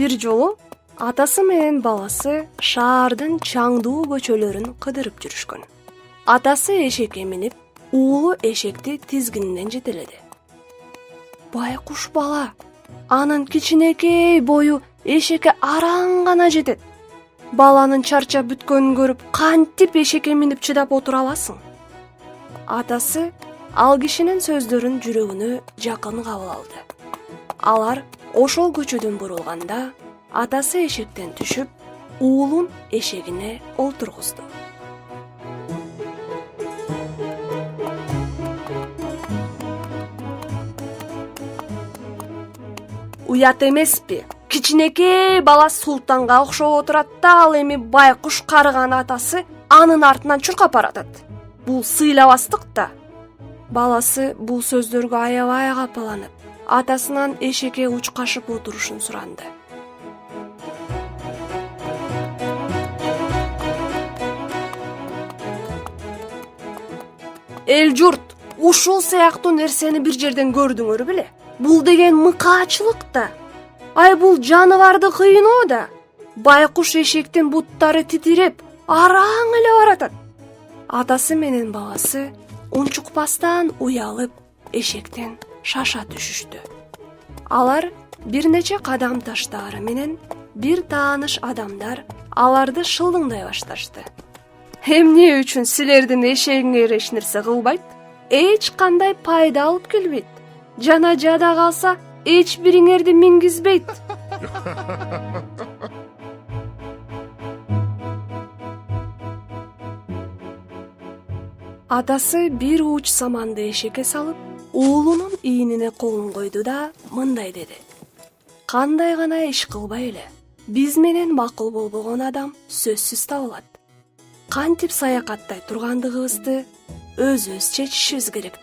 Бир жолу атасы менен баласы шаардын чаңдуу көчөлөрүн кыдырып жүрүшкөн. Атасы эшекке минип, уулу эшекти тизгининен жетеледи. Байкуш бала, анын кичинекей бою эшекке араң гана жетет. Баланын чарчап бүткөнүн көрүп, кантип эшекке минип чыдап отура аласың? Атасы ал кишинин сөздөрүн жүрөгүнө жакын кабыл алды. Алар ошол көчөдөн бурулганда, атасы эшектен түшүп, уулун эшегине олтургузду. Уят эмеспи? Кичинекей бала султанга окшоп отурат да, ал эми байкуш карыган атасы анын артынан чуркап баратат. Бул сыйлабастык да. Баласы бул сөздөргө аябай капаланып, атасынан эшекке учкашып отурушун суранды. Эл журт, ушул сыяктуу нерсени бир жерден көрдүңөр беле? Бул деген мыкаачылык да. Ай, бул жаныбарды кыйноо да. Байкуш эшектин буттары титиреп, араң эле баратат. Атасы менен баласы унчукпастан уялып, эшектен шаша түшүштү. Алар бир нече кадам таштаары менен бир тааныш адамдар аларды шылдыңдай башташты. Эмне үчүн силердин эшегиңер эч нерсе кылбайт? Эч кандай пайда алып келбейт. Жана жада калса, эч бириңерди мингизбейт. Атасы бир ууч саманды эшекке салып, уулунун ийнине колун койду да мындай деди. Кандай гана иш кылбай эле, биз менен макул болбогон адам сөзсүз табылат. Кантип саякаттай тургандыгыбызды өзүбүз чечишибиз керек.